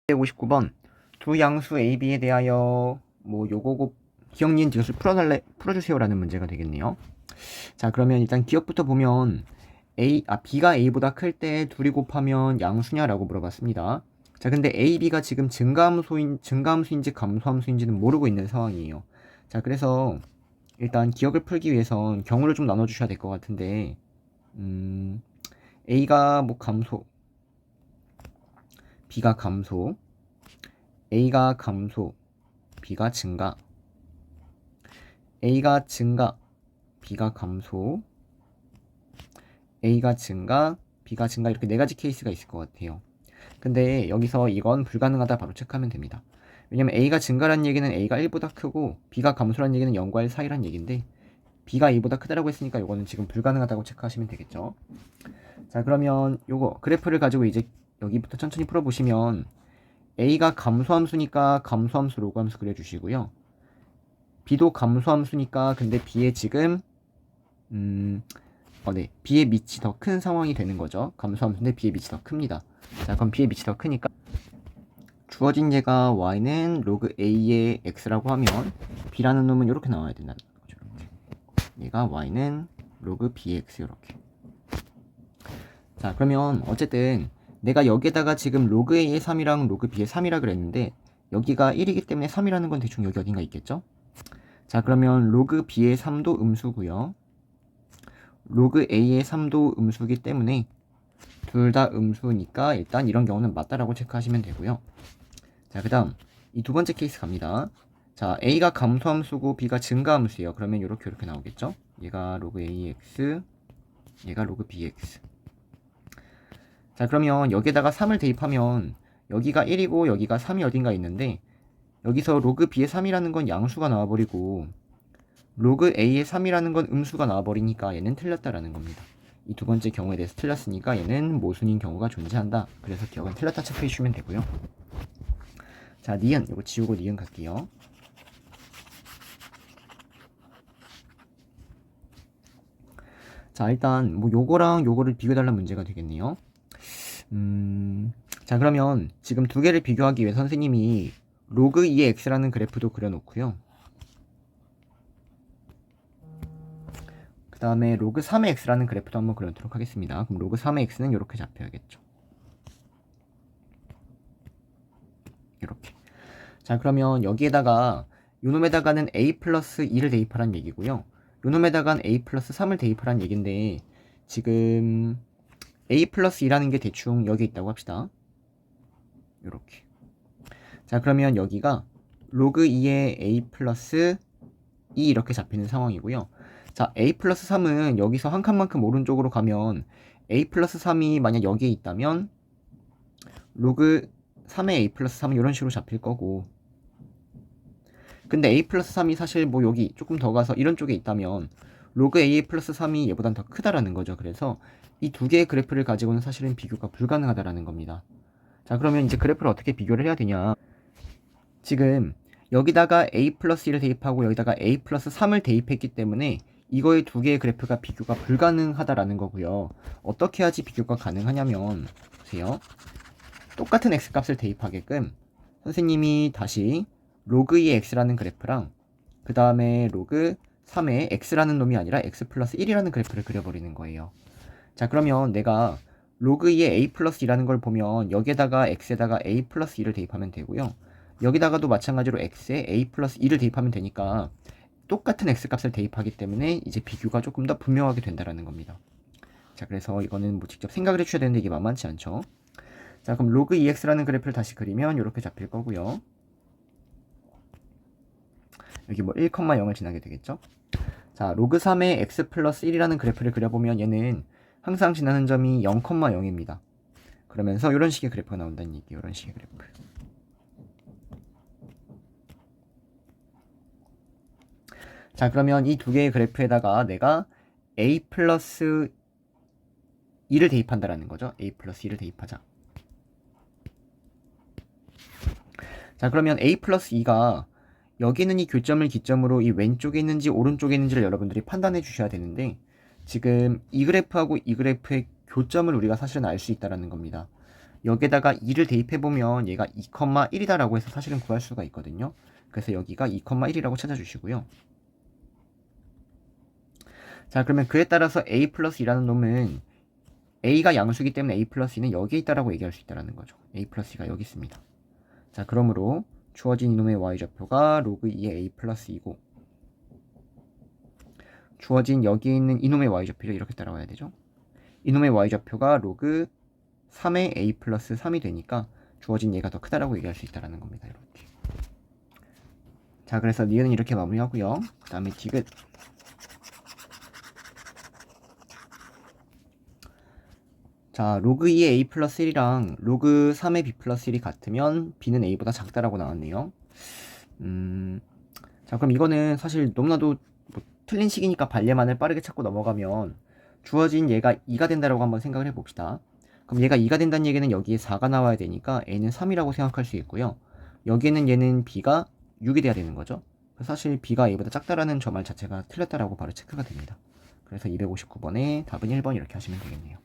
159번 두 양수 AB에 대하여 요거 기억 니은 디귿을 풀어주세요라는 문제가 되겠네요. 자, 그러면 일단 기억부터 보면 B가 A보다 클 때 둘이 곱하면 양수냐라고 물어봤습니다. 자, 근데 A, B가 지금 증가함수인지 감소함수인지는 모르고 있는 상황이에요. 자, 그래서 일단 기억을 풀기 위해선 경우를 좀 나눠주셔야 될 것 같은데 A가 감소, B가 감소, A가 감소, B가 증가, A가 증가, B가 감소, A가 증가, B가 증가, 이렇게 네 가지 케이스가 있을 것 같아요. 근데 여기서 이건 불가능하다 바로 체크하면 됩니다. 왜냐면 A가 증가란 얘기는 A가 1보다 크고 B가 감소란 얘기는 0과 1 사이란 얘기인데 B가 A보다 크다라고 했으니까 이거는 지금 불가능하다고 체크하시면 되겠죠. 자, 그러면 요거 그래프를 가지고 이제 여기부터 천천히 풀어보시면 A가 감소함수니까 감소함수 로그함수 그려주시고요. B도 감소함수니까 근데 B의 지금 B의 밑이 더 큰 상황이 되는 거죠. 감소함수인데 B의 밑이 더 큽니다. 자, 그럼 B의 밑이 더 크니까 주어진 얘가 Y는 로그 A의 X라고 하면 B라는 놈은 이렇게 나와야 된다는 거죠. 이렇게. 얘가 Y는 로그 BX 이렇게. 자, 그러면 어쨌든 내가 여기에다가 지금 로그 A의 3이랑 로그 B의 3이라 그랬는데 여기가 1이기 때문에 3이라는 건 대충 여기 어딘가 있겠죠? 자, 그러면 로그 B의 3도 음수고요. 로그 A의 3도 음수기 때문에 둘 다 음수니까 일단 이런 경우는 맞다라고 체크하시면 되고요. 자, 그 다음 이 두 번째 케이스 갑니다. 자, A가 감소함수고 B가 증가함수예요. 그러면 이렇게 나오겠죠? 얘가 로그 AX, 얘가 로그 BX. 자, 그러면 여기에다가 3을 대입하면 여기가 1이고 여기가 3이 어딘가 있는데 여기서 로그 B의 3이라는 건 양수가 나와버리고 로그 A의 3이라는 건 음수가 나와버리니까 얘는 틀렸다라는 겁니다. 이 두 번째 경우에 대해서 틀렸으니까 얘는 모순인 경우가 존재한다. 그래서 기억은 틀렸다 체크해 주시면 되고요. 자, 니은 이거 지우고 니은 갈게요. 자, 일단 요거랑 요거를 비교해달라는 문제가 되겠네요. 자, 그러면 지금 두 개를 비교하기 위해 선생님이 로그 2의 x라는 그래프도 그려놓고요. 그 다음에 로그 3의 x라는 그래프도 한번 그려놓도록 하겠습니다. 그럼 로그 3의 x는 이렇게 잡혀야겠죠. 이렇게. 자, 그러면 여기에다가 요놈에다가는 a 플러스 2를 대입하란 얘기고요. 요놈에다가는 a 플러스 3을 대입하란 얘기인데 지금 a 플러스 2라는 게 대충 여기 있다고 합시다. 이렇게. 자, 그러면 여기가 로그 2의 a 플러스 2 이렇게 잡히는 상황이고요. 자, a 플러스 3은 여기서 한 칸만큼 오른쪽으로 가면 a 플러스 3이 만약 여기에 있다면 로그 3의 a 플러스 3은 이런 식으로 잡힐 거고, 근데 a 플러스 3이 사실 여기 조금 더 가서 이런 쪽에 있다면 로그 a 플러스 3이 얘보단 더 크다라는 거죠. 그래서 이 두 개의 그래프를 가지고는 사실은 비교가 불가능하다라는 겁니다. 자, 그러면 이제 그래프를 어떻게 비교를 해야 되냐. 지금 여기다가 a 플러스 1을 대입하고 여기다가 a 플러스 3을 대입했기 때문에 이거의 두 개의 그래프가 비교가 불가능하다라는 거고요. 어떻게 해야지 비교가 가능하냐면 보세요. 똑같은 x값을 대입하게끔 선생님이 다시 로그 2의 x라는 그래프랑 그 다음에 로그 3의 x라는 놈이 아니라 x 플러스 1이라는 그래프를 그려버리는 거예요. 자, 그러면 내가 로그 2의 a 플러스 2라는 걸 보면 여기에다가 x에다가 a 플러스 2를 대입하면 되고요. 여기다가도 마찬가지로 x에 a 플러스 2를 대입하면 되니까 똑같은 x값을 대입하기 때문에 이제 비교가 조금 더 분명하게 된다라는 겁니다. 자, 그래서 이거는 직접 생각을 해주셔야 되는데 이게 만만치 않죠. 자, 그럼 로그 2x라는 그래프를 다시 그리면 이렇게 잡힐 거고요. 여기 1,0을 지나게 되겠죠. 자, 로그 3의 x 플러스 1이라는 그래프를 그려보면 얘는 항상 지나는 점이 0,0입니다. 그러면서 이런 식의 그래프가 나온다는 얘기예요. 이런 식의 그래프. 자, 그러면 이 두 개의 그래프에다가 내가 a 플러스 2를 대입한다라는 거죠. a 플러스 2를 대입하자. 자, 그러면 a 플러스 2가 여기 있는 이 교점을 기점으로 이 왼쪽에 있는지 오른쪽에 있는지를 여러분들이 판단해 주셔야 되는데 지금 이 그래프하고 이 그래프의 교점을 우리가 사실은 알 수 있다라는 겁니다. 여기에다가 2를 대입해보면 얘가 2,1이다라고 해서 사실은 구할 수가 있거든요. 그래서 여기가 2,1이라고 찾아주시고요. 자, 그러면 그에 따라서 a 플러스 2라는 놈은 a가 양수이기 때문에 a 플러스 2는 여기에 있다라고 얘기할 수 있다는 거죠. a 플러스 2가 여기 있습니다. 자, 그러므로 주어진 이놈의 y좌표가 로그 2의 a 플러스 2고 주어진 여기에 있는 이놈의 y좌표를 이렇게 따라와야 되죠. 이놈의 y좌표가 로그 3의 a 플러스 3이 되니까 주어진 얘가 더 크다라고 얘기할 수 있다는 겁니다. 이렇게. 자, 그래서 니은은 이렇게 마무리하고요. 그 다음에 디귿. 자, 로그 2의 a 플러스 1이랑 로그 3의 b 플러스 1이 같으면 b는 a보다 작다라고 나왔네요. 자, 그럼 이거는 사실 너무나도 뭐 틀린 식이니까 발레만을 빠르게 찾고 넘어가면 주어진 얘가 2가 된다라고 한번 생각을 해봅시다. 그럼 얘가 2가 된다는 얘기는 여기에 4가 나와야 되니까 a는 3이라고 생각할 수 있고요. 여기에는 얘는 b가 6이 돼야 되는 거죠. 사실 b가 a보다 작다라는 저 말 자체가 틀렸다라고 바로 체크가 됩니다. 그래서 259번에 답은 1번 이렇게 하시면 되겠네요.